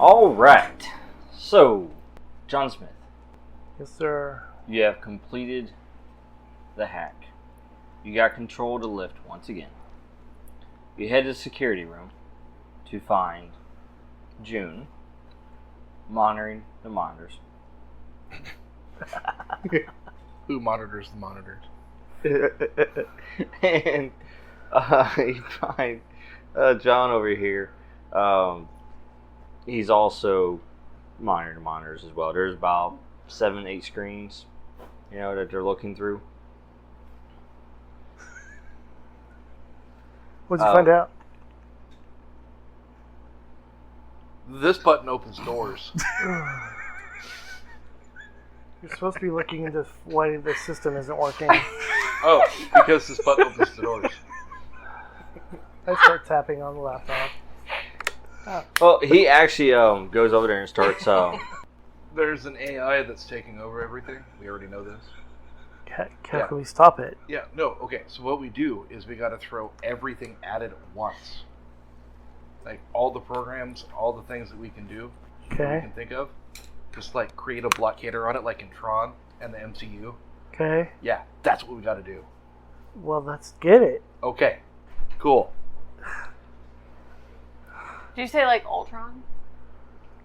All right. So, John Smith. Yes, sir. You have completed the hack. You got control of the lift once again. You head to the security room to find June monitoring the monitors. Who monitors the monitors? And you find John over here. He's also monitoring the monitors as well. There's about 7-8 screens, that they're looking through. What'd you find out? This button opens doors. You're supposed to be looking into why the system isn't working. Oh, because this button opens the doors. I start tapping on the laptop. Well, he actually goes over there and starts. There's an AI that's taking over everything. We already know this. Can we stop it? Yeah, no, okay. So what we do is we got to throw everything at it at once. Like all the programs, all the things that we can do, that we can think of. Just like create a blockader on it like in Tron and the MCU. Okay. Yeah, that's what we got to do. Well, let's get it. Okay, cool. Did you say like Ultron?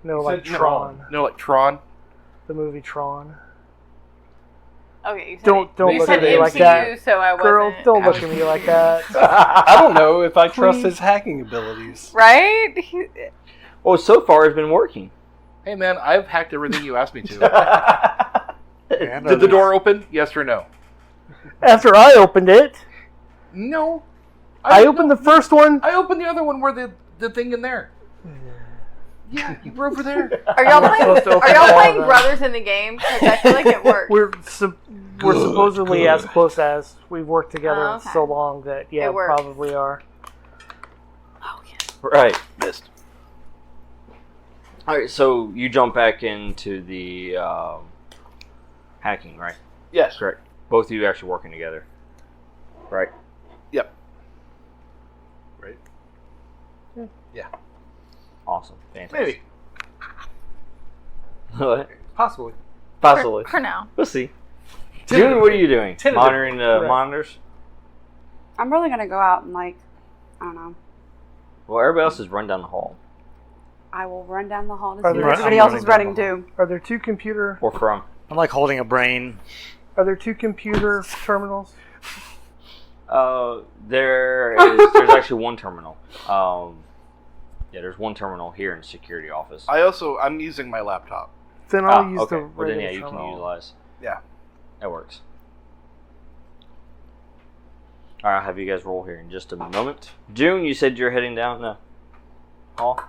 No, like Tron. No, like Tron. The movie Tron. Okay, you said don't you look said at me MCU, like that. So I wasn't. Girl, don't look at me like that. I don't know if I trust his hacking abilities. Right? Well, so far it's been working. Hey man, I've hacked everything you asked me to. Did the door open? Yes or no? After I opened it. No. I opened the first one. I opened the other one where the thing in there. Yeah, you were over there. Are y'all playing brothers in the game? Because I feel like it works. We're supposedly as close as we've worked together so long that we probably are. Oh yeah. Right. Missed. All right. So you jump back into the hacking, right? Yes. Correct. Both of you actually working together, right? Yep. Right. Yeah. Awesome. Fantastic. Maybe. What? Possibly. Possibly. For now. We'll see. June, what are you doing? Tentative. Monitoring the monitors? I'm really going to go out and, I don't know. Well, everybody else is run down the hall. I will run down the hall to Are see there- what everybody else running is down running the hall. to. Are there two computer? Or from? I'm like holding a brain. Are there two computer terminals? There's actually one terminal. There's one terminal here in the security office. I'm using my laptop. Then I'll use okay. the Well, then, regular you can terminal. utilize. Yeah. That works. All right, I'll have you guys roll here in just a moment. June, you said you're heading down the hall?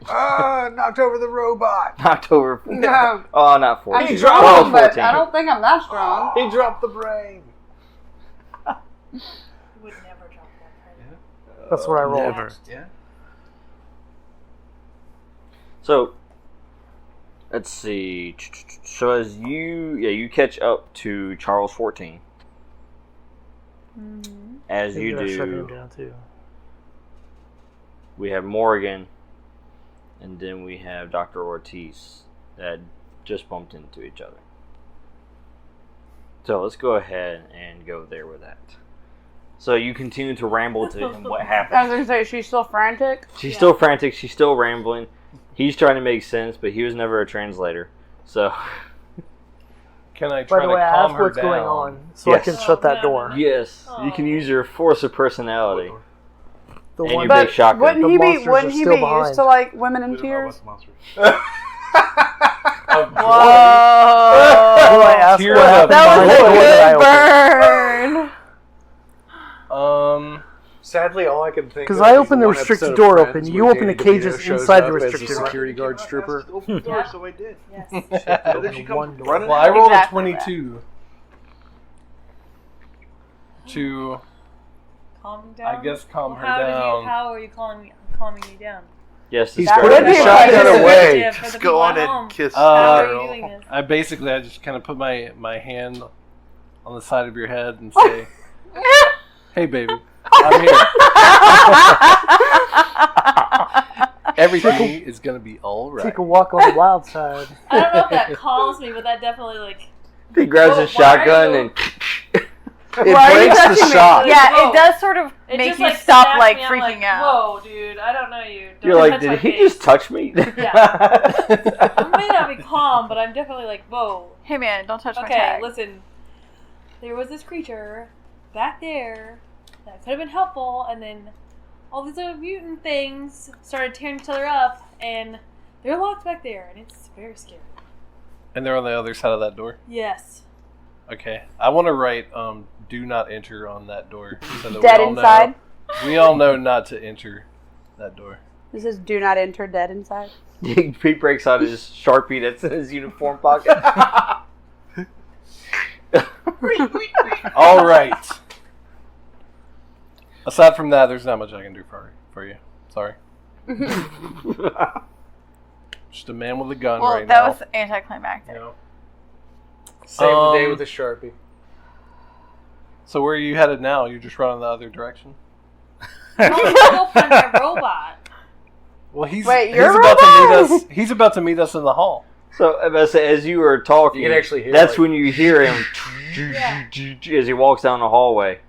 Knocked over the robot. Knocked over. No. Oh, not 14. I'm dropped strong, him. but 14. I don't think I'm that strong. He dropped the brain. Would never drop that credit. That's what I rolled. Never. Yeah. So, let's see. So as you catch up to Charles 14. Mm-hmm. As you Maybe I shut him do, down too. we have Morgan, and then we have Dr. Ortiz that just bumped into each other. So let's go ahead and go there with that. So you continue to ramble to him what I was happened. going to say, she's still frantic. She's still frantic. She's still rambling. He's trying to make sense, but he was never a translator. So, Can I By try the to way, I calm asked her what's down? going on, so I Yes. can shut that door. yes, you can use your force of personality. The And one your But big shotgun. wouldn't The he be monsters are used still behind. to like women in We don't know tears? what's monsters. Whoa! I asked Tears what of happened That behind was the a door that I good opened. burn. Sadly, all I can think Because of I is opened the one restricted episode door of open. Friends You where open the Danny DeVito cages shows inside the up as a restricted door. security guard stripper. Open the door, so I did. Yes. And then she comes One door. running. Well, I rolled Exactly a 22 to, Calm me down. I guess, calm her How down. How are you calming me down? Yes, He's That putting would the be shotgun right. away. For the Just people go on at and home. kiss How are the you girl. doing this? I just kind of put my hand on the side of your head and say, "Hey, baby, I'm here." Everything is gonna be all right. Take a walk on the wild side. I don't know if that calms me, but that definitely like. He grabs his shotgun and Why are you breaks the touching me? shock. Yeah, Whoa. it does sort of It make just, you like, stop snaps like me. I'm freaking like, out. Whoa, dude! I don't know you. Don't You're like, touch did my he face." just touch me? Yeah. I may not be calm, but I'm definitely like, whoa. Hey man, don't touch my Okay, tag. listen. There was this creature back there that could have been helpful, and then all these other mutant things started tearing each other up, and they're locked back there, and it's very scary. And they're on the other side of that door. Yes. Okay, I want to write "Do not enter" on that door. So that Dead we all inside? Know, we all know not to enter that door. This is do not enter dead inside. He breaks out his Sharpie that's in his uniform pocket. All right. Aside from that, there's not much I can do for you. Sorry. Just a man with a gun Well, right that now. was anticlimactic. You know? Save the day with a Sharpie. So where are you headed now? You're just running the other direction? No, go find my robot. Well, he's Wait, he's you're about to meet right. us. He's about to meet us in the hall. So, as you were talking, You can actually hear, that's like- when you hear him Yeah. as he walks down the hallway.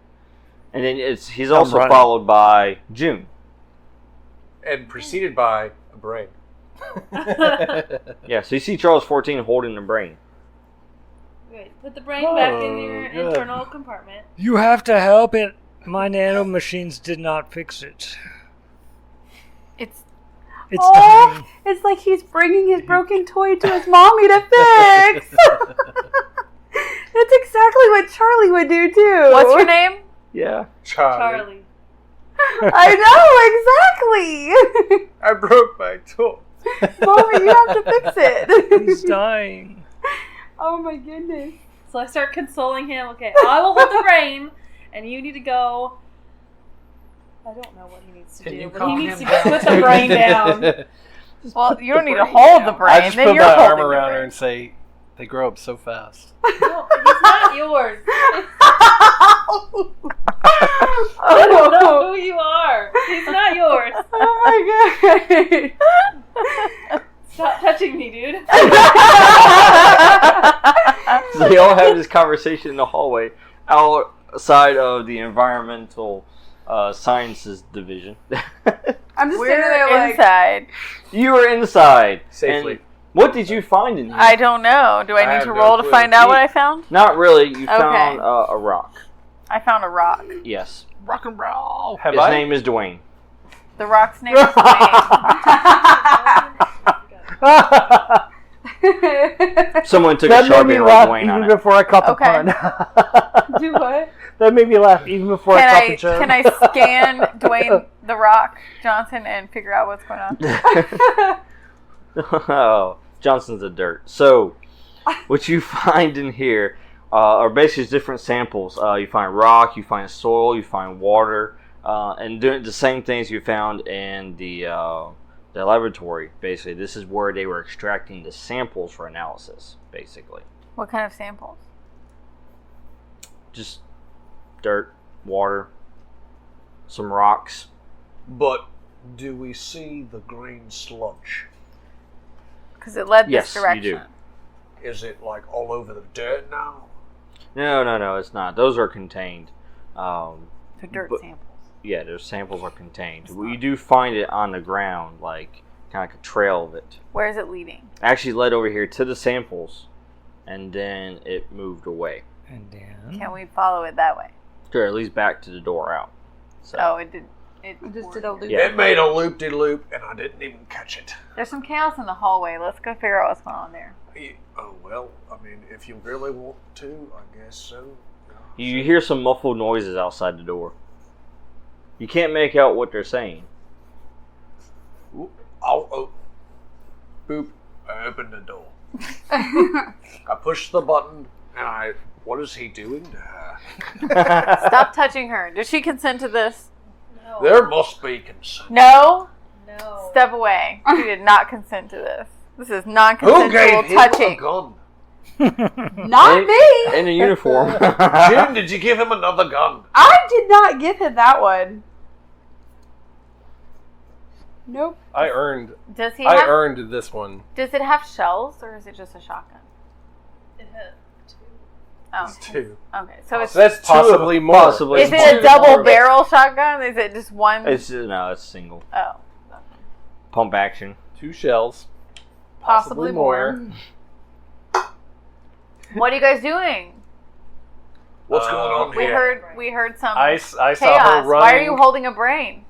And then he's also running. followed by June. And preceded by a brain. Yeah, so you see Charles 14 holding the brain. Wait, put the brain back in Oh, your good. internal compartment. You have to help it. My nano machines did not fix it. It's It's Oh, dying. it's like he's bringing his broken toy to his mommy to fix. That's exactly what Charlie would do too. what's your name? Yeah. Charlie. I know exactly. I broke my toe. Mommy, you have to fix it. He's dying. Oh my goodness. So I start consoling him. Okay, I will hold the brain, and you need to go. I don't know what he needs to Can do, you but calm he needs to him down? put the brain down. Well, you don't need to hold the brain. I just then put you're my holding arm the around brain. her and say, "They grow up so fast." No, he's not yours. Oh, I don't know who you are. He's not yours. oh my god. Stop touching me, dude. So they all have this conversation in the hallway outside of the environmental sciences division. I'm just We're sitting there like, inside. You were inside. Safely. And what did you find in here? I don't know. Do I I need have to no roll to clue. find out what I found? Not really. You found a rock. I found a rock. Yes. Rock and roll. Have His I? name is Dwayne. The rock's name is Dwayne. Someone took That a made Sharpie me and laugh wrote Dwayne even on it. before I caught the Okay. pun. do what? That made me laugh even before I caught the joke. Can I scan Dwayne the Rock Johnson and figure out what's going on? Oh, Johnson's a dirt. So, what you find in here are basically just different samples. You find rock, you find soil, you find water, and doing the same things you found in the laboratory. Basically, this is where they were extracting the samples for analysis. Basically, What kind of samples? just dirt, water, some rocks. But do we see the green sludge? Because it led Yes, this direction. you do. Is it like all over the dirt now? No, it's not. Those are contained. So dirt But- samples. Yeah, those samples are contained. You do find it on the ground, like kind of like a trail of it. Where is it leading? Actually led over here to the samples, and then it moved away. And then Can we follow it that way? Or at least back to the door out. So, Oh, it did. It Just did a loop. Yeah. It made a loop-de-loop, and I didn't even catch it. There's some chaos in the hallway. Let's go figure out what's going on there. Oh, well, I mean, if you really want to, I guess so. you hear some muffled noises outside the door. You can't make out what they're saying. Oh, boop, I opened the door. I pushed the button, and what is he doing to her? Stop touching her. Did she consent to this? No. There must be consent. No. No. Step away. She did not consent to this. This is Who non-consensual gave him touching. a gun? Not in, me. In a uniform. Jim, did you give him another gun? I did not give him that one. Nope. I earned this one. Does it have shells or is it just a shotgun? It had Oh. It's 2. Okay, so it's That's possibly more. Possibly. is it a double barrel shotgun? Is it just one? It's single. Oh. Pump action. 2 shells. Possibly more. What are you guys doing? What's going on here? We heard some I saw her chaos. running. Why are you holding a brain?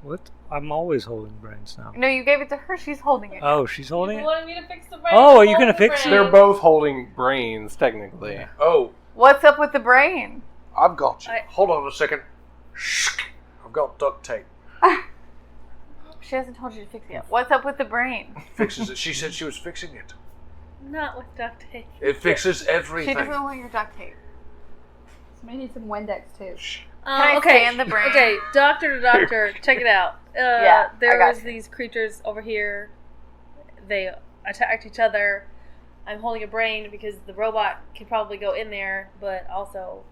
What? I'm always holding brains now. No, you gave it to her. She's holding it. Oh, she's holding You it? wanted me to fix the brain. Oh, are you Hold gonna the fix brain. They're both holding brains, technically. Oh, What's up with the brain? I've got you. I- Hold on a second. Shh. I've got duct tape. She hasn't told you to fix it yet. What's up with the brain? Fixes it. She said she was fixing it. Not with duct tape. It fixes She everything. doesn't want your duct tape. Somebody needs some Windex too. Can I okay. stand the brain? Okay, doctor to doctor, check it out. Yeah, I there got was you. these creatures over here. They attacked each other. I'm holding a brain because the robot could probably go in there, but also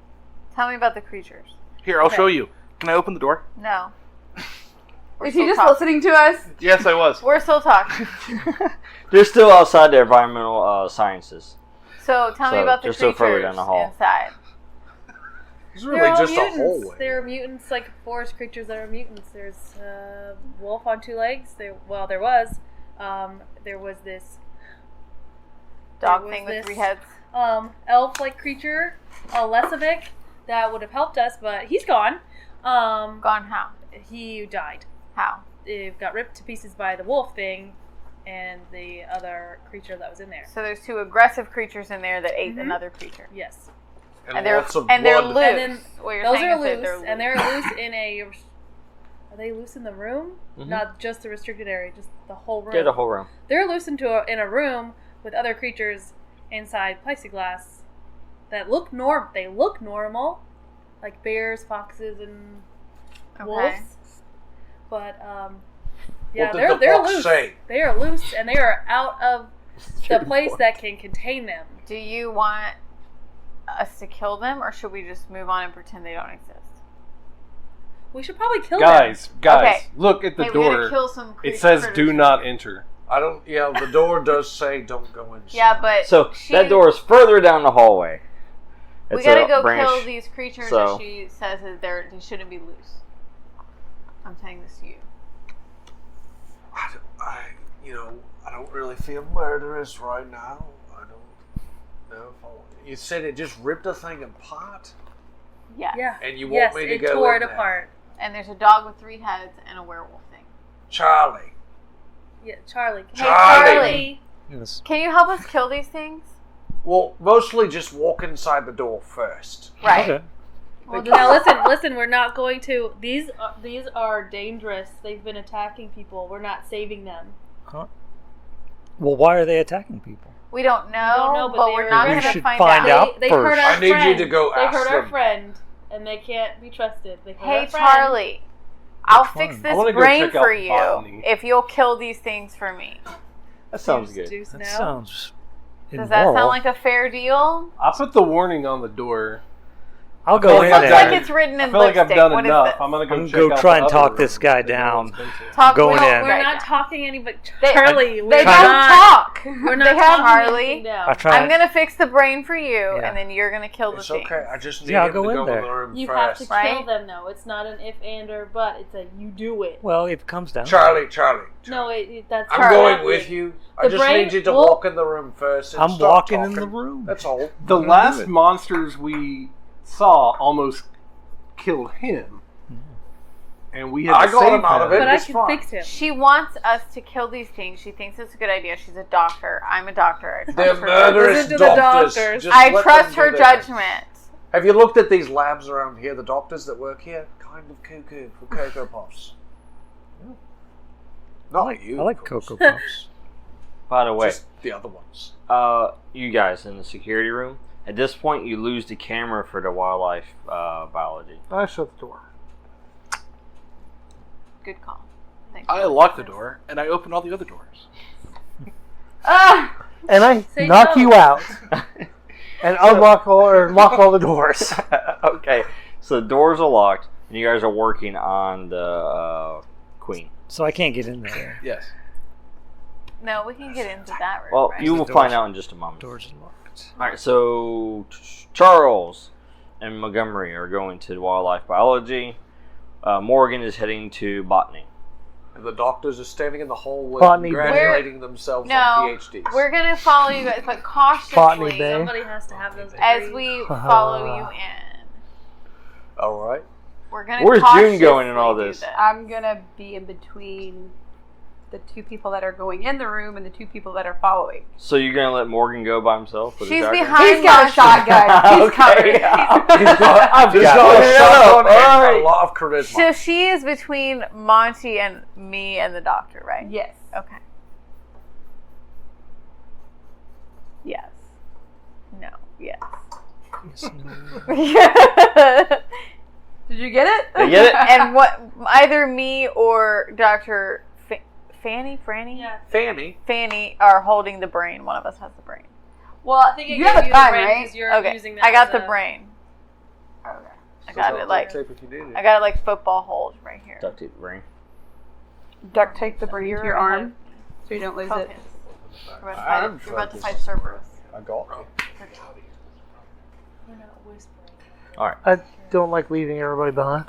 Tell me about the creatures. Here, I'll Okay. show you. Can I open the door? No. We're Is he still just talking. listening to us? Yes, I was. We're still talking. They're still outside the environmental sciences. So tell me So, about the they're still further creatures down the hall. inside. It's they're really all just a mutants. hallway. They're mutants, like forest creatures that are mutants. There's a wolf on 2 legs. There was. There was this Dog was thing with this, 3 heads. elf-like creature, Lesovic, that would have helped us, but he's gone. Gone how? He died. How? It got ripped to pieces by the wolf thing and the other creature that was in there. So there's 2 aggressive creatures in there that ate Mhm. another creature. Yes. And they're lots of and they're blood. loose. And then what you're Those saying are is that loose, they're and they're loose in a... Are they loose in the room? Mhm. Not just the restricted area, just the whole room. Yeah, the whole room. They're loose in a room with other creatures inside plexiglass that look They look normal, like bears, foxes, and wolves. But yeah, What did the they're fox loose. say? They are loose, and they are out of the place that can contain them. Do you want us to kill them, or should we just move on and pretend they don't exist? We should probably kill them. Guys, Okay. look at the Hey, we gotta door. kill some It says critters. do not enter. I don't. Yeah, the door does say don't go inside. Yeah, but So that door is further down the hallway. we It's gotta a go branch. kill these creatures so- that she says that they shouldn't be loose. I'm saying this to you. I don't really feel murderous right now. I don't know. You said it just ripped a thing apart, Yes. Yeah. and you want Yes, me to it go tore in it there. apart. And there's a dog with 3 heads and a werewolf thing. Charlie. Yeah, Charlie. Hey, Charlie. Charlie, Yes. can you help us kill these things? Well, mostly just walk inside the door first. Right. Okay. Well, now listen. We're not going to. These are dangerous. They've been attacking people. We're not saving them. Well, why are they attacking people? We don't know, but but they we're were- not We going to should find find out. out. They first. hurt our I need you friend. to go They ask hurt our them. friend, and they can't be trusted. They hurt Hey, our friend. Charlie, I'll Which fix one? I this wanna go brain check out for you botany. if you'll kill these things for me. That sounds good. Deuce That now. sounds Does that immoral. sound like a fair deal? I'll put the warning on the door. I'll It go It in I've looks there. done like it's written I in feel like lipstick. I've done What is enough. this? I'm gonna go I'm check gonna go out try the and other talk this room guy that no down. one's been to. Talk going with in. the We're guy not down. talking anybody. They- Charlie, They we're don't not. talk. We're not They have talking Harley. anything down. I try. I'm gonna fix the brain for you, Yeah. and then you're gonna kill the It's thing. okay. I just need Yeah, I'll him go to in go there. in the room You first. have to kill Right? them, though. It's not an if, and, or but. It's a you do it. Well, if it comes down. Charlie. No, that's I'm not going happening. with you. I The just brain need you to will- walk in the room first. And I'm stop walking in talking. the room. That's all. The I'm gonna do last it. monsters we saw almost killed him, and we had I to got save him out of it. But I It's can fine. fix him. She wants us to kill these things. She thinks it's a good idea. She's a doctor. I'm a doctor. I They're trust her murderous Listen to the doctors. doctors. Just I let trust them her do their thing. judgment. Have you looked at these labs around here? The doctors that work here, kind of cuckoo for Cocoa Puffs. Not like you. I like of course. Cocoa Puffs. By the way, Just the other ones. you guys in the security room. At this point, you lose the camera for the wildlife biology. I shut the door. Good call. Thanks. I lock the door, and I open all the other doors. Ah! And I Say knock no. you out and lock all the doors. Okay, so the doors are locked, and you guys are working on the queen. So I can't get in there. Yes. No, we can get into that room. Well, right? you will find out in just a moment. Doors are locked. All right, so Charles and Montgomery are going to wildlife biology. Morgan is heading to botany. And the doctors are standing in the hallway Botany congratulating themselves on PhDs. We're gonna follow you guys, but Botany cautiously Bay. Somebody has to have those as degrees. we follow you in. All right. We're gonna. Where's June cautiously going in all do this? I'm gonna be in between the two people that are going in the room and the two people that are following. So you're gonna let Morgan go by himself? With She's a shotgun? behind. He's got a shotgun. He's covered. Okay. He's got a shotgun and a lot of charisma. So she is between Monty and me and the doctor, right? Yes. Okay. Yes. No. Yes. Did you get it? They get it? And what? Either me or Dr. Franny Yeah. Fanny. are holding the brain. One of us has the brain. Well, I think you have a the gun, brain right? because you're Okay. using that I got as the a- brain. Okay. I got it like Tape if you need it. I got it like football hold right here. Duct tape ring. Duct tape the brain to your arm so you don't lose it. Focus. We're about to fight Cerberus. I got it. We're not whispering. All right. I don't like leaving everybody behind.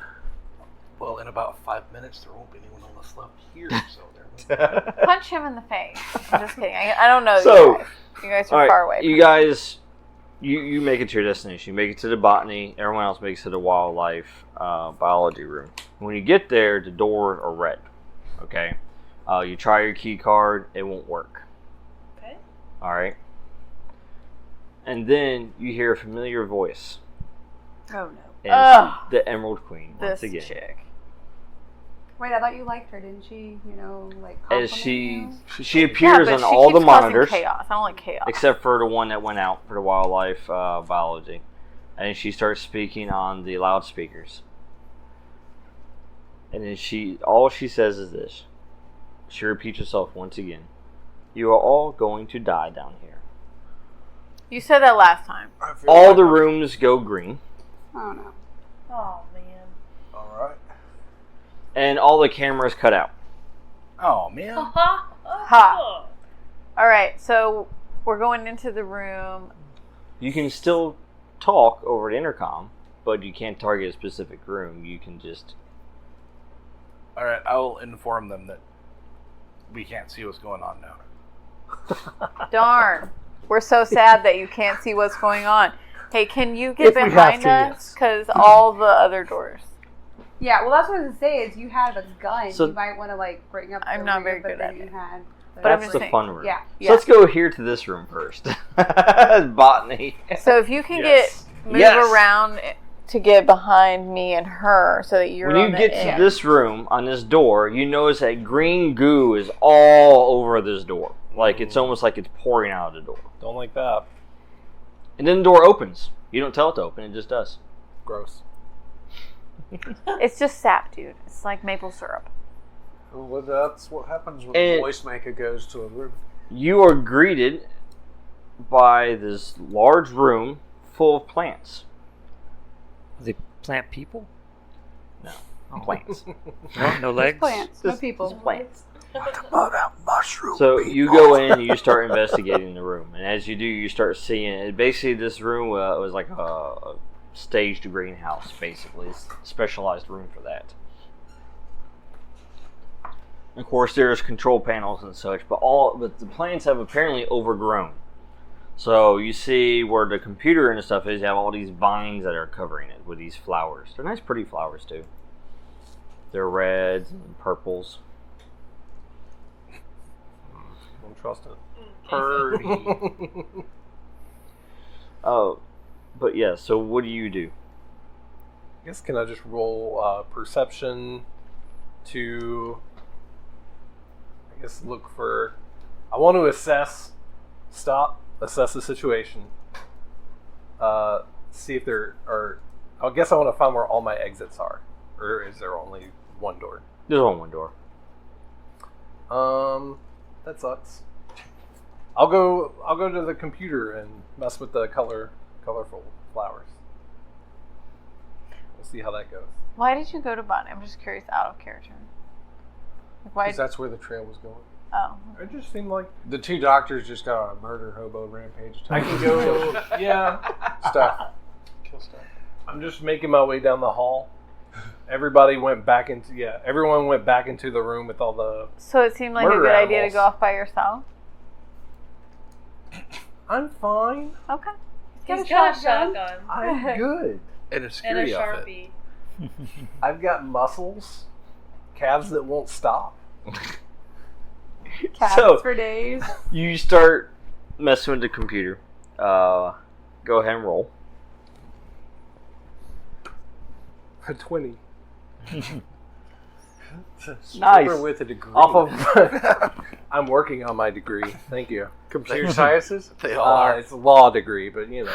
Well, in about 5 minutes, there won't be anyone else left here. So there. Punch him in the face. I'm just kidding. I don't know So, you guys. You guys All are right, far away. you guys, you make it to your destination. You make it to the botany. Everyone else makes it to the wildlife biology room. When you get there, the doors are red. Okay. You try your key card. It won't work. Okay. All right. And then you hear a familiar voice. Oh no. And Ugh. it's the Emerald Queen once This again. chick. Wait, I thought you liked her, didn't she? You know, like As compliment she you? appears yeah, on but all she the keeps causing monitors, chaos. I don't like chaos. except for the one that went out for the wildlife biology, and she starts speaking on the loudspeakers. And then all she says is this. She repeats herself once again. You are all going to die down here. You said that last time. All the rooms go green, Oh no. Oh man. All right. and all the cameras cut out. Oh man. Ha. All right, so we're going into the room. You can still talk over the intercom, but you can't target a specific room. You can just... All right, I will inform them that we can't see what's going on now. Darn. We're so sad that you can't see what's going on. Hey, can you get If we have behind to, us? yes. Because all the other doors. Yeah, well, that's what I was gonna say. Is you have a gun. So- you might want to like bring up. I'm the not rear, very but good then at you it. had. But I'm That's just the saying. fun room. Yeah. So let's go here to this room first. Botany. So if you can Yes. move Yes. around to get behind me and her so that you're When on you the get end. to this room, on this door, you notice that green goo is all over this door. Like, it's almost like it's pouring out of the door. Don't like that. And then the door opens. You don't tell it to open, it just does. Gross. It's just sap, dude. It's like maple syrup. Well, that's what happens when And- the voice maker goes to a room. You are greeted by this large room full of plants. Are they plant people? No, plants. No legs? Plants, no Just people. plants. Mushroom. So you go in and you start investigating the room, and as you do, you start seeing it. Basically, this room was like a staged greenhouse. Basically, it's a specialized room for that. Of course, there's control panels and such, but the plants have apparently overgrown. So you see where the computer and stuff is, you have all these vines that are covering it with these flowers. They're nice, pretty flowers too. They're reds and purples. Don't trust it. Purdy. Oh, but yeah. So what do you do? I guess can I just roll perception to, I guess, look for, I want to assess the situation, see if there are, I guess I want to find where all my exits are, or is there only one door? There's only one door. That sucks. I'll go to the computer and mess with the colorful flowers. We'll see how that goes. Why did you go to botany? I'm just curious, out of character. Why? Because that's where the trail was going. Oh. It just seemed like The 2 doctors just got on a murder hobo rampage. I can go. Yeah, Stuff. Kill stuff. I'm just making my way down the hall. Everybody went back into everyone went back into the room with all the. So it seemed like a Murder good idea to animals. go off by yourself. I'm fine. Okay. He's got a shotgun. I'm good. And a And a security outfit. Sharpie. I've got muscles, calves that won't stop. Cats So- for days. You start messing with the computer. Go ahead and roll. A 20. Nice. Super with a degree. Off of. I'm working on my degree. Thank you. computer sciences. They all are. It's a law degree, but you know.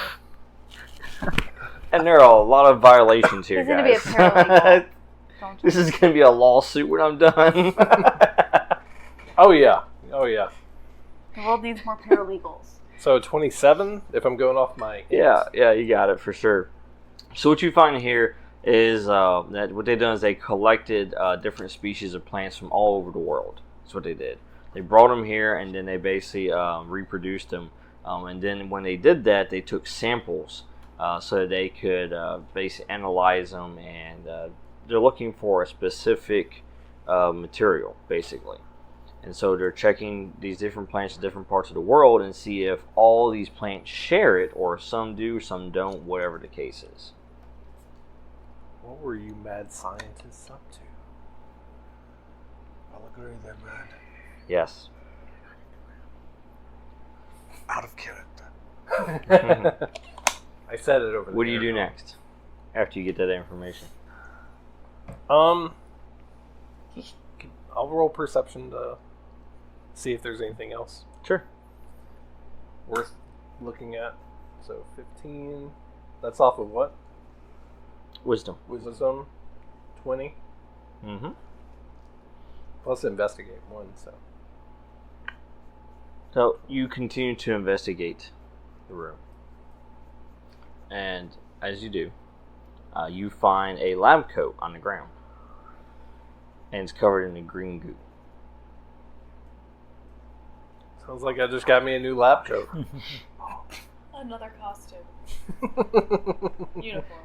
And there are a lot of violations here, He's gonna be a guys. paralegal. Don't you? This is going to be a lawsuit when I'm done. Oh yeah. Oh yeah. The world needs more paralegals. So 27 if I'm going off my. Yeah, you got it for sure. So what you find here is that what they've done is they collected different species of plants from all over the world. That's what they did. They brought them here and then they basically reproduced them. And then when they did that, they took samples so that they could basically analyze them, and they're looking for a specific material, basically. And so they're checking these different plants in different parts of the world and see if all these plants share it, or some do, some don't, whatever the case is. What were you mad scientists up to? I'll agree with that, man. Yes. Out of character. I said it over there. What do you do next after you get that information? Just I'll roll perception to see if there's anything else Sure. worth looking at. So 15. That's off of what? Wisdom. Wisdom. 20 Mm-hmm. plus investigate 1. So you continue to investigate the room. And as you do, you find a lab coat on the ground. And it's covered in a green goo. Sounds like I just got me a new lab coat. Another costume. Uniform.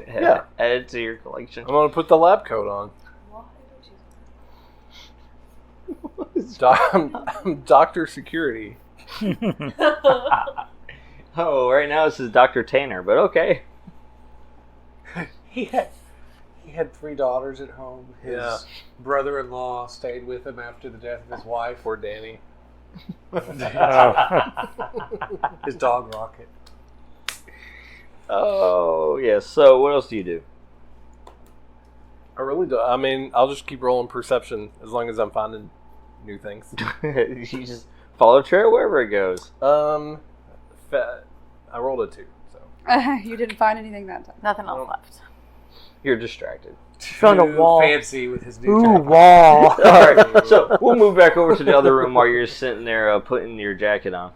Yeah. Add it to your collection. I'm gonna put the lab coat on. Why would you? I'm Dr. Security. Oh, right now this is Dr. Tanner, but okay. He had 3 daughters at home. His Yeah. brother-in-law stayed with him after the death of his wife. Poor Danny. His dog Rocket. Oh, yes. So what else do you do? I really do. I mean, I'll just keep rolling perception as long as I'm finding new things. You just follow the trail wherever it goes. I rolled a 2. So You didn't find anything that time. Nothing else left. You're distracted. Found a wall. Fancy with his new Ooh, jacket. wall. All right, so we'll move back over to the other room while you're sitting there putting your jacket on.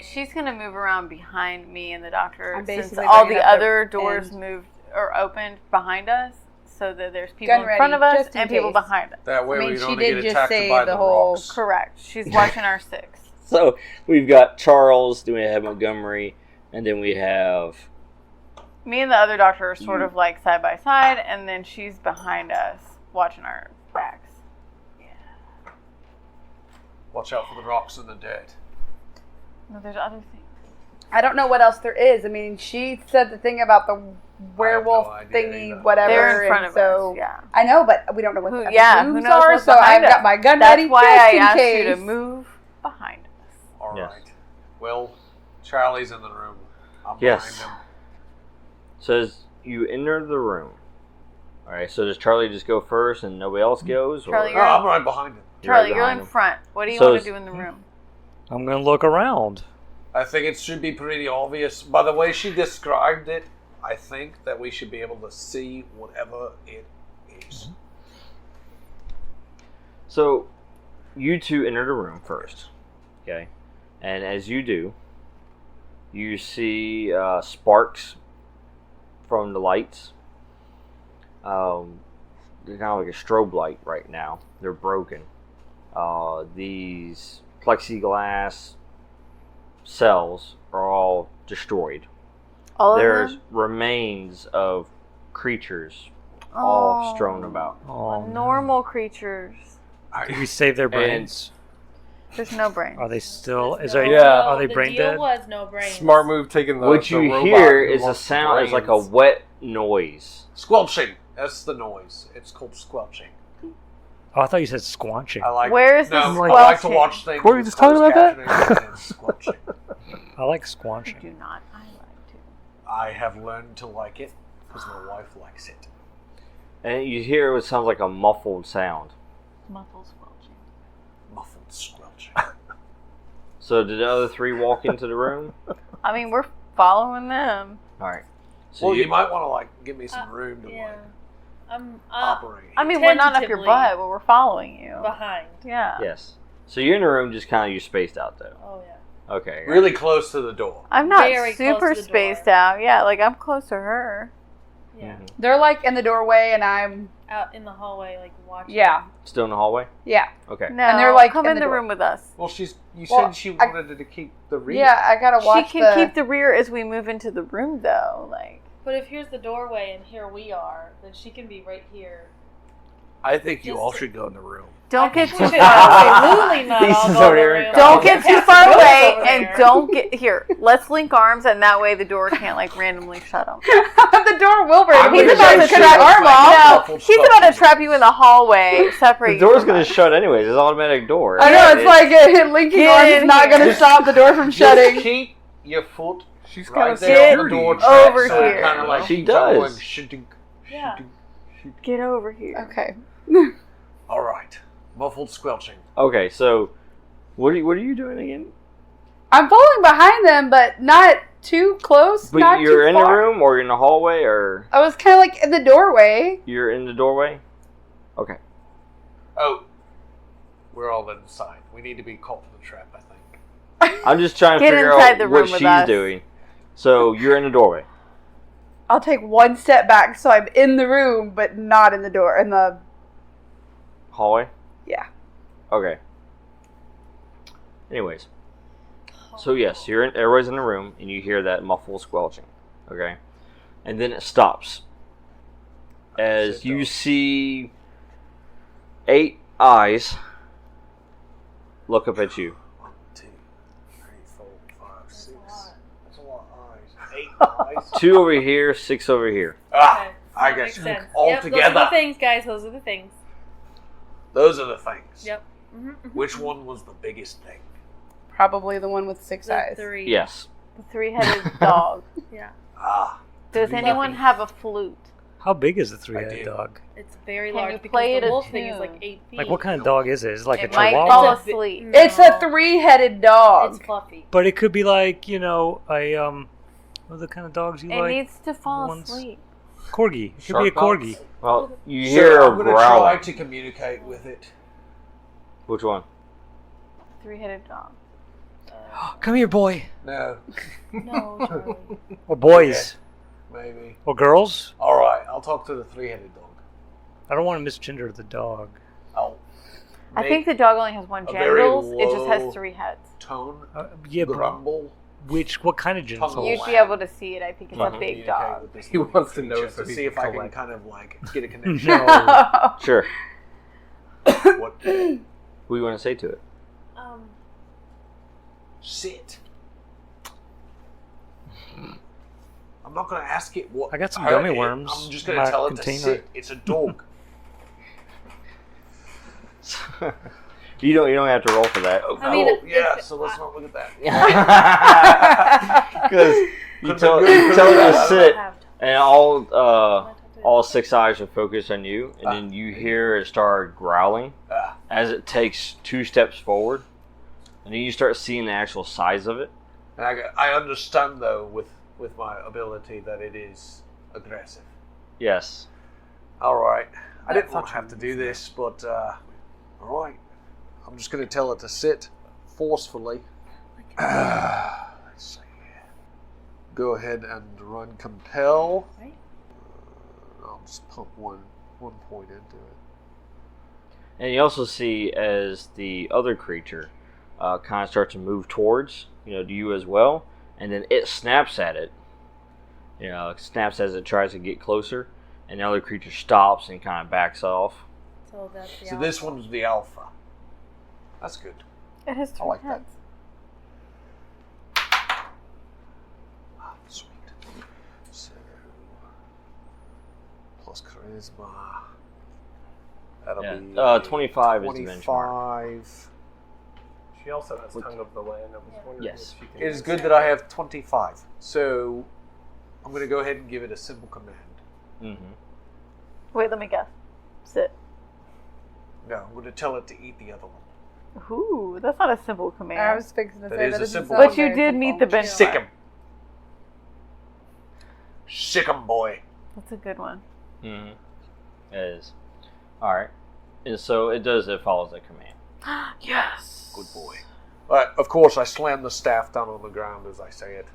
She's gonna move around behind me and the doctor I'm since basically all bringing the up other the doors end. moved or opened behind us, so that there's people Gun in ready, front of us just in and people case. behind us. That way I mean, we she don't did get just attacked say by the the whole- rocks. Correct. She's watching our 6. So we've got Charles, then we have Montgomery, and then we have... Me and the other doctor are sort of like side by side, and then she's behind us watching our backs. Watch out for the rocks and the dead. No, there's other things. I don't know what else there is. I mean, she said the thing about the werewolf idea thingy, either. whatever. They're in front and of so us. Yeah. I know, but we don't know what Who- the yeah, other who rooms knows are. what's So behind I've got us. my gun That's ready why just I in asked case. you to move behind us. All Yes. right. Well, Charlie's in the room. I'm Yes. behind him. So as you enter the room, all right, so does Charlie just go first and nobody else goes? Or? Charlie, Oh, I'm right behind him. Charlie, right you're behind in him. front. What do you So want is- to do in the room? I'm going to look around. I think it should be pretty obvious. By the way she described it, I think that we should be able to see whatever it is. So you two enter the room first, okay? And as you do, you see sparks from the lights. The kind of like a strobe light right now. They're broken. These plexiglass cells are all destroyed. There's remains of creatures all strewn about. Normal creatures. Did we save their brains? There's no brains. Are they still? Are they brain dead? The deal was no brains. Smart move taking the. What you hear is a sound. It's like a wet noise. Squelching. That's the noise. It's called squelching. Oh, I thought you said squanching. Where is the I like to watch things. Were you just talking about that? Squelching. I like squanching. I do not. I like to. I have learned to like it because my wife likes it. And you hear what sounds like a muffled sound. Muffled squelching. Muffled squelching. So did the other three walk into the room? I mean, we're following them. All right. So Well, you might want to give me some room to operate. I mean, we're not up your butt, but we're following you. Behind. Yeah. Yes. So you're in the room, just kind of you spaced out though. Oh yeah. Okay. Really close to the door. I'm not Very close super to the spaced door. out. Yeah, like I'm close to her. Yeah. They're like in the doorway, and I'm Out in the hallway, like watching. yeah. Still in the hallway? Yeah. Okay. No, And they're, like, come in in the the door. room with us. Well, you Well, said she wanted to keep the read. Yeah, I gotta watch She can keep the rear as we move into the room, though. Like, But if here's the doorway and here we are, then she can be right here. I think you Just all to- should go in the room. don't get We too should far away. absolutely not These all is go over to the here. room. Don't get too far Go away, over and there. don't get here. Let's link arms, and that way the door can't like randomly shut them. the door will break. I'm He's gonna about say to she cut our looks arm like off. a No, muffled he's about to squelching. trap you in the hallway. Separate. The door's you going from to us. shut anyways. It's an automatic door. I know, it's like linking Get arms in is not here. going to stop the door from Just shutting. keep your foot She's right got there Get on the door. over so here. Kind of like She keeps on does. going, shooting, Yeah. shooting. Get over here. Okay. All right. Muffled squelching. Okay, so what are you doing again? I'm following behind them, but not too close. But not you're too in far. the room, or you're in the hallway, or I was kind of like in the doorway. you're in the doorway? Okay. Oh. We're all inside. We need to be caught in the trap, I think. I'm just trying to Get figure inside out the what room with she's us. doing. So you're in the doorway. I'll take one step back so I'm in the room, but not in the door. In the Hallway? yeah. Okay. Anyways. So yes, everybody's in the room, and you hear that muffled squelching. Okay? And then it stops. As you see 8 eyes look up at you. 1, 2, 3, 4, 5, 6. That's a lot of eyes. 8 eyes. 2 over here, 6 over here. Ah, Okay, I that guess makes sense. all Yep, together. Those are the things, guys. Those are the things. Those are the things. Yep. Which one was the biggest thing? Probably the one with 6 The eyes. 3. Yes. The 3-headed dog. Yeah. Ah. Does anyone have a flute? How big is the I three-headed do. dog? It's very Can large you because play it the a wolf thing is tune? like 8 feet. Like, what kind of dog is it? Is it like It a might chihuahua? fall asleep. No. It's a 3-headed dog. It's fluffy. But it could be like, you know, a what are the kind of dogs you It like? needs to fall ones- asleep. Corgi. It could Shark be a corgi. dogs? Well, you hear So a I'm going to try growling. to communicate with it. Which one? 3-headed dog. Come here, boy. No, No, Charlie. Or boys. maybe. Or girls. All right, I'll talk to the 3-headed dog. I don't want to misgender the dog. Oh. I think the dog only has 1 a very genitals. It just low- has 3 heads. tone, Yeah, but grumble. what kind of Tongue genitals? You'd be able to see it. I think it's a Mhm. big Communicate dog. with this He wants to creature know to so he see can if I can collect. kind of like get a connection. No. Sure. What? What do you want to say to it? Sit. I'm not going to ask it what. I got some hurt gummy it. worms I'm just in going to my tell it to container. sit. It's a dog. You don't have to roll for that. Oh, I mean, yeah. if- So let's not look at that. Because you tell it to sit, and all 6 eyes are focused on you, and then you hear it start growling as it takes 2 steps forward, and then you start seeing the actual size of it. And I understand though with my ability that it is aggressive. Yes. All right. I didn't want to have to do this, but all right. I'm just going to tell it to sit forcefully. Let's see. Go ahead and run compel. Right. I'll just pump 1 1 point into it. And you also see as the other creature kind of starts to move towards, to you as well, and then it snaps at it. It snaps as it tries to get closer, and the other creature stops and kind of backs off. So that's the So alpha. this one's the alpha. That's good. It has 3 like that. heads. Ah, sweet. So, plus charisma. That'll be 25 is the benchmark. 25. She also has Tongue of the Land. I was wondering Yes. if she can It is good that I have 25. So, I'm going to go ahead and give it a simple command. Mm-hmm. Wait, let me guess. Sit. No, I'm going to tell it to eat the other one. Ooh, that's not a simple command. I was fixing to That say is that a doesn't simple sound But you very did simple. meet the benchmark. Sick him. Sick him, boy. That's a good one. Mm-hmm. It is. Alright. And so it follows that command. Yes. Good boy. But, of course, I slam the staff down on the ground as I say it.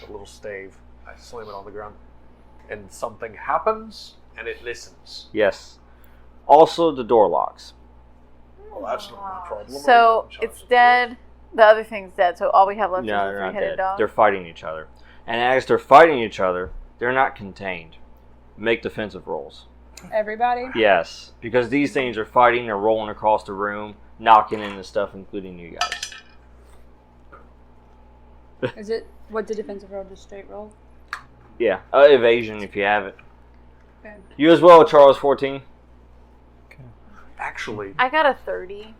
The little stave. I slam it on the ground. And something happens, and it listens. Yes. Also, the door locks. Well, that's not my problem. So I'm in charge it's of dead. The other thing's dead. So all we have left No, is they're the not three-headed dead. dog. They're fighting each other. And as they're fighting each other, they're not contained. Make defensive rolls. Everybody? Yes. Because these things are fighting, they're rolling across the room, knocking into stuff, including you guys. Is it, what's the defensive roll? Just straight roll? Yeah. Evasion if you have it. Okay. You as well, Charles, 14. Actually, I got a 30.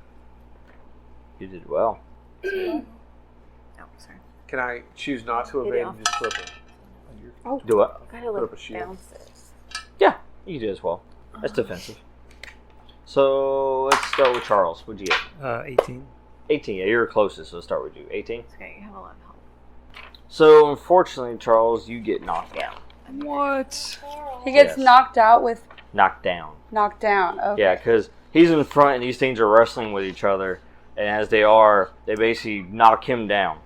You did well. Oh, sorry. can I choose not to Get evade off. and just flip it? Do what? I gotta Put up look a shield. downstairs. Yeah, you do as well. That's defensive. So let's start with Charles. What'd you get? 18. 18. Yeah, you're closest, so let's start with you. 18. Okay, you have a lot of help. So unfortunately, Charles, you get knocked down. What? He gets Yes. knocked out with Knocked down. knocked down. Okay. Yeah, because he's in front and these things are wrestling with each other, and as they are, they basically knock him down.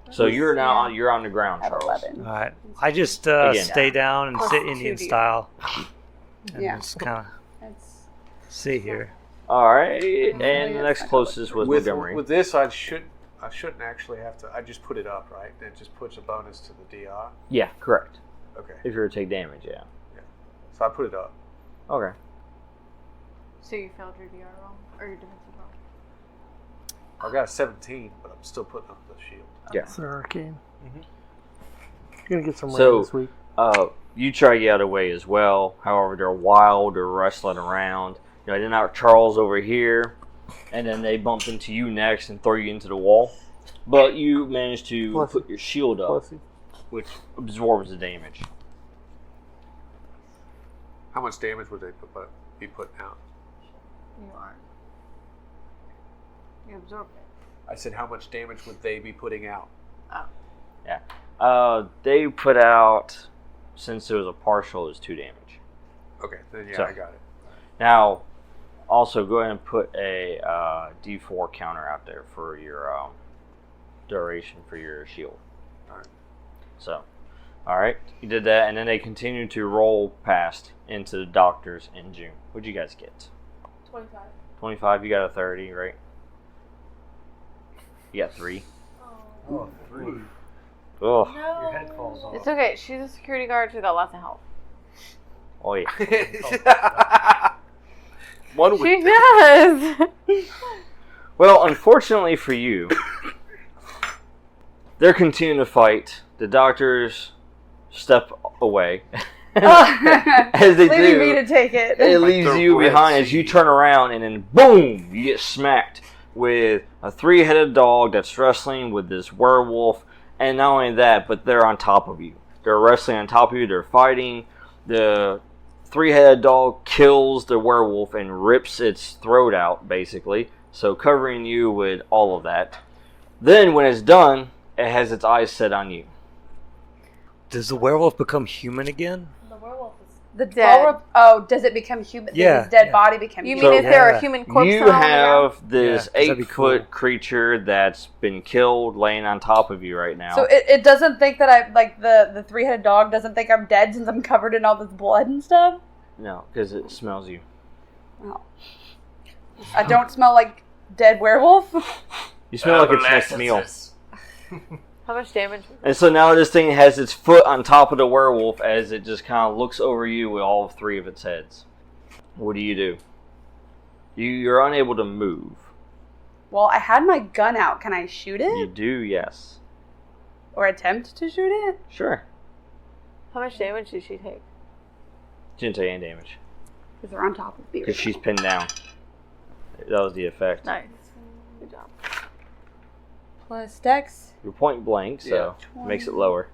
So you're now you're on the ground, At Charles. 11. All right. I just Again. stay down and Plus sit 2 Indian to you. style. And Yeah. just kind of That's, sit here. All right, and that's the next not closest was Montgomery. With this, I shouldn't actually have to. I just put it up, right? It just puts a bonus to the DR. Yeah, correct. Okay. If you were to take damage, yeah. So I put it up. Okay. So you failed your DR roll? Or your defensive roll? I got a 17, but I'm still putting up the shield. Yeah. It's an arcane. Gonna get some rain So- this week. You try to get out of the way as well. However, they're wild. They're wrestling around. They knock Charles over here, and then they bump into you next and throw you into the wall. But you manage to Plus- put your shield up, Pussy. which absorbs the damage. How much damage would they be putting out? You aren't. You absorbed it. I said, how much damage would they be putting out? They put out, since it was a partial, it was 2 damage. Okay, then yeah, So- I got it. Now, also go ahead and put a D4 counter out there for your duration for your shield. Alright. So, alright, you did that, and then they continue to roll past into the doctors in June. What'd you guys get? 25. 25, you got a 30, right? You got 3. Oh, 3. Oh, No. Your head falls off. It's okay. She's a security guard. She's got lots of help. oh yeah. One week. She does. Well, unfortunately for you, they're continuing to fight. The doctors step away. As they leaving do, me to take it. it leaves the you Red behind as you Sea. turn around, and then boom, you get smacked with a 3-headed dog that's wrestling with this werewolf. And not only that, but they're on top of you. They're wrestling on top of you. They're fighting. The 3-headed dog kills the werewolf and rips its throat out, basically. So covering you with all of that. Then when it's done, it has its eyes set on you. Does the werewolf become human again? The werewolf is. The Dead. Oh, does it become human? Yeah, Does his dead yeah. body become You human? mean if there are Yeah. human corpses You all around? have this Yeah, that'd be 8-foot cool. creature that's been killed laying on top of you right now. So it doesn't think that I, like, the 3-headed dog doesn't think I'm dead since I'm covered in all this blood and stuff? No, because it smells you. Oh. I don't smell like dead werewolf. You smell like its next meal. How much damage? And so now this thing has its foot on top of the werewolf as it just kind of looks over you with all three of its heads. What do? You're unable to move. Well, I had my gun out. Can I shoot it? You do, yes. Or attempt to shoot it? Sure. How much damage did she take? She didn't take any damage. Because they're on top of me. Because she's pinned down. That was the effect. Nice. Good job. Plus dex. You're point blank, so it makes it lower.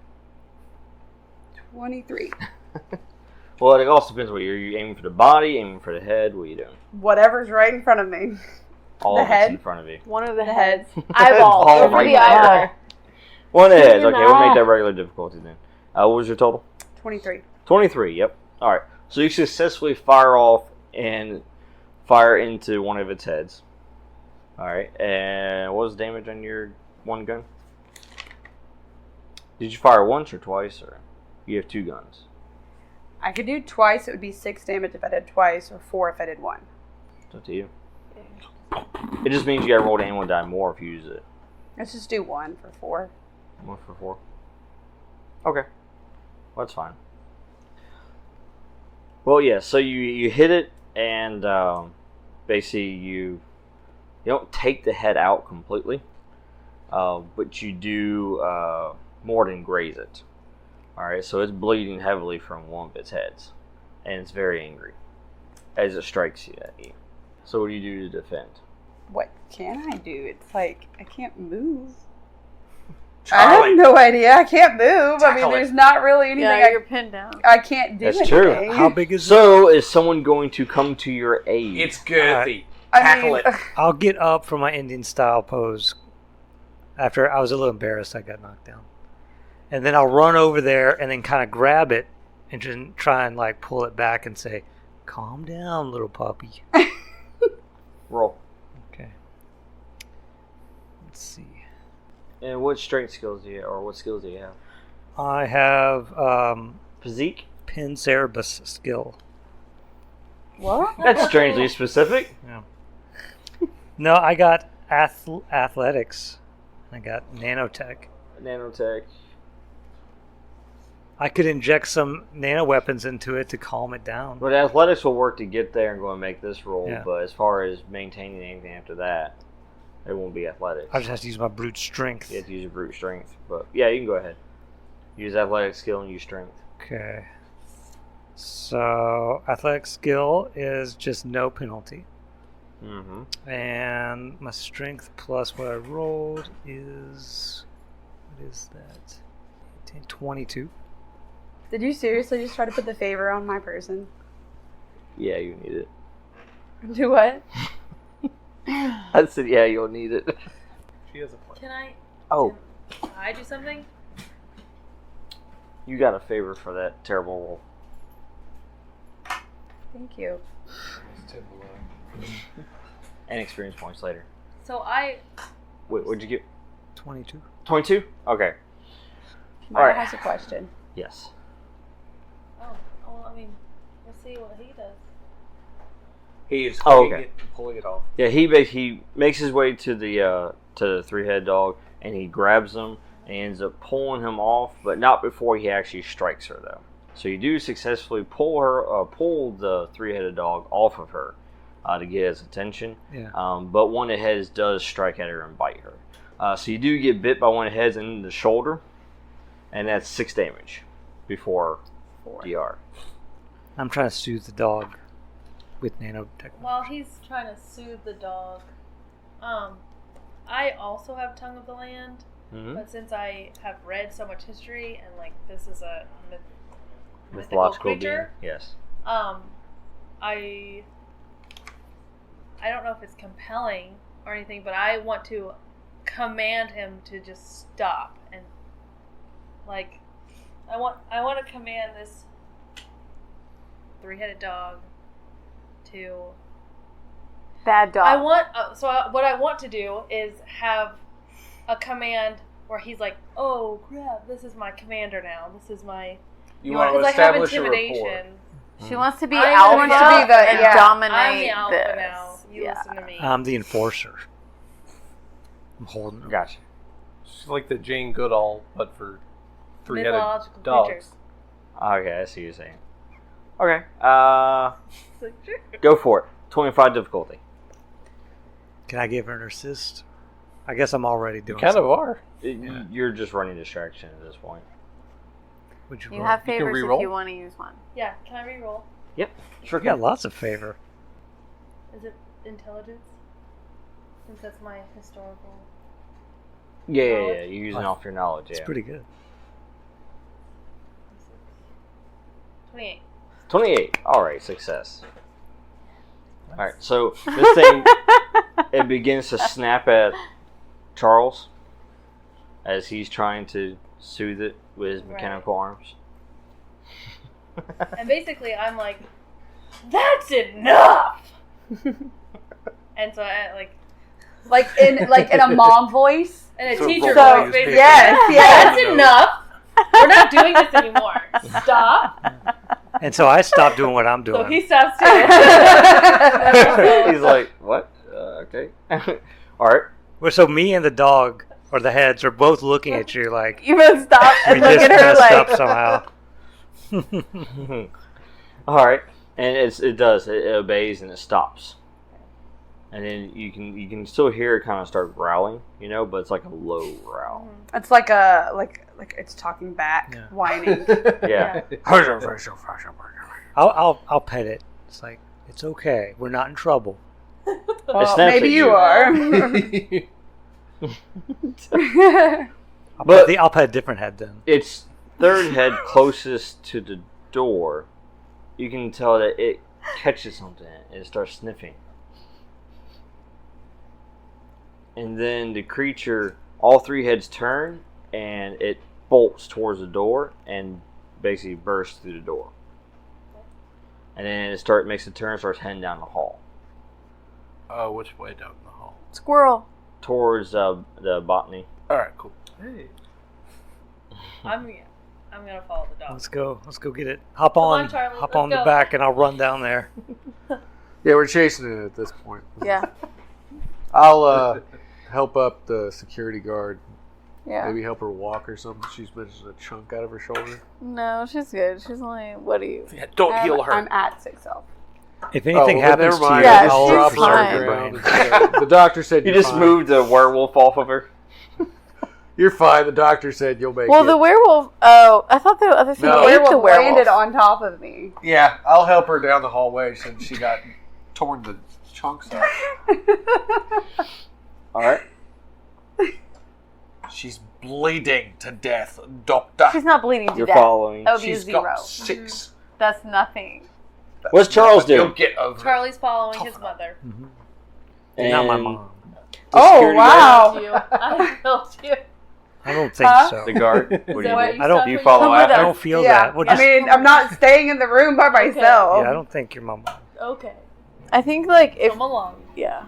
23. Well, it also depends what you're aiming for the body, aiming for the head. What are you doing? Whatever's right in front of me. All the of head? it's in front of you. One of the heads. Eyeballs. All Over right the there. eyeball. One of the heads. Okay, we'll make that regular difficulty then. What was your total? 23. 23, yep. Alright. So you successfully fire off and fire into one of its heads. Alright. And what was the damage on your one gun? Did you fire once or twice, or you have two guns? I could do twice. It would be 6 damage if I did twice, or 4 if I did 1. It's up to you. It just means you gotta roll to anyone die more if you use it. Let's just do 1 for 4. 1 for 4. Okay. Well, that's fine. Well, yeah, so you hit it, and basically you don't take the head out completely, but you do more than graze it. Alright, so it's bleeding heavily from one of its heads, and it's very angry as it strikes you at you. So what do you do to defend? What can I do? It's like, I can't move. Charlie. I have no idea. I can't move. I mean, Tackle it. there's not really anything Yeah, you're pinned down. I can't do That's anything. true. How big is it? So is someone going to come to your aid? It's girthy. I Tackle mean, it. I'll get up from my Indian style pose. After I was a little embarrassed, I got knocked down. And then I'll run over there and then kind of grab it and just try and like pull it back and say, "Calm down, little puppy." Roll. Okay. Let's see. And what strength skills do you have, or what skills do you have? I have Physique? Pin Cerebus skill. What? That's strangely specific. Yeah. No, I got athletics. I got nanotech. Nanotech. I could inject some nano weapons into it to calm it down. But athletics will work to get there and go and make this roll, Yeah. but as far as maintaining anything after that, it won't be athletics. I just have to use my brute strength. You have to use your brute strength. But yeah, you can go ahead. Use athletic skill and use strength. Okay. So, athletic skill is just no penalty. Mm-hmm. And my strength plus what I rolled is... What is that? 22. Did you seriously just try to put the favor on my person? Yeah, you need it. Do what? I said, yeah, you'll need it. She has a plan. Can I? Oh, Can I do something? you got a favor for that terrible roll. Thank you. It's 10 below. And experience points later. So I. Wait, what'd you get? 22. 22? Okay. Mara Alright. has a question. Yes. Oh, well, I mean, we'll see what he does. He is Oh, hooking okay. it and pulling it off. Yeah, he makes his way to the three-headed dog, and he grabs him and he ends up pulling him off, but not before he actually strikes her, though. So you do successfully pull the three-headed dog off of her to get his attention. Yeah. But one of the heads does strike at her and bite her. So you do get bit by one of the heads in the shoulder, and that's 6 damage before 4. DR. I'm trying to soothe the dog with nanotech. While he's trying to soothe the dog, I also have Tongue of the Land, Mm-hmm. but since I have read so much history and like this is a mythical Mythological being. creature, Yes. I don't know if it's compelling or anything, but I want to command him to just stop and like I want to command this three-headed dog to. Bad dog. What I want to do is have a command where he's like, "Oh crap! This is my commander now. This is my." You want to because I have establish a rapport. intimidation. She wants to be I'm alpha the alpha and now. dominate I'm the alpha this. now. You listen to me. I'm the enforcer. I'm holding her. Gotcha. She's like the Jane Goodall, but for three-headed Mythological dogs. creatures. Okay, I see what you're saying. Okay. Go for it. 25 difficulty. Can I give her an assist? I guess I'm already You doing kind of something. are. You're just running distraction at this point. Would you You roll? have You can favors if re-roll. you want to use one. Yeah, can I re-roll? Sure You got lots of favor. Is it intelligence? Since that's my historical. Yeah. Knowledge? You're using off your knowledge. It's Yeah. pretty good. 28. 28. All right, success. All right, so this thing it begins to snap at Charles as he's trying to soothe it with his mechanical arms. And basically, I'm like, that's enough! And so I Like in a mom voice. and a So teacher so- voice, basically. Yes, That's enough! We're not doing this anymore. Stop. And so I stopped doing what I'm doing. So he stops doing it. He's like, what? Okay. All right. Well, so me and the dog, or the heads, are both looking at you like You both stop we and look just at her messed like. up somehow. All right, and it obeys and it stops, and then you can still hear it kind of start growling, but it's like a low growl. It's like it's talking back, Yeah. whining. Yeah. I'll pet it. It's like it's okay. We're not in trouble. Well, snaps maybe at you you. are. I'll pet a different head then. Its third head closest to the door, you can tell that it catches something and it starts sniffing. And then the creature, all three heads turn and it bolts towards the door and basically bursts through the door. And then it makes a turn, starts heading down the hall Oh, which way down the hall? Squirrel. towards the botany. All right, cool. Hey. I'm gonna follow the dog. Let's go. Let's go get it. Hop Come on. on, Charlie, Hop let's on the go. back, and I'll run down there. Yeah, we're chasing it at this point. Yeah. I'll help up the security guard. Yeah. Maybe help her walk or something. She's missing a chunk out of her shoulder. No, she's good. She's only. What are you? Yeah, don't heal her. I'm at 6 health. If anything well, happens never mind. to you, Yeah, I'll she's drop her on fine. the ground. The doctor said You you're just fine. moved the werewolf off of her. You're fine. The doctor said you'll make Well, it. the werewolf. Oh, I thought the other thing. No. ate the Werewolf landed on top of me. Yeah, I'll help her down the hallway since she got torn the chunks off. All right. She's bleeding to death, doctor. She's not bleeding to You're death. following. That would be a She's 0. got 6. That's nothing. What's Charles You'll doing? get over it. Charlie's following his mother. And not my mom. the Oh, security wow. You. I helped you. I don't think Huh? so. guard- The guard. What do that you what do? you I don't- said You when follow Come after? with I us. don't feel Yeah, that. We'll I just, mean, I'm not staying in the room by myself. yeah, I don't think you're my mom. Okay. I think like if Come along. yeah.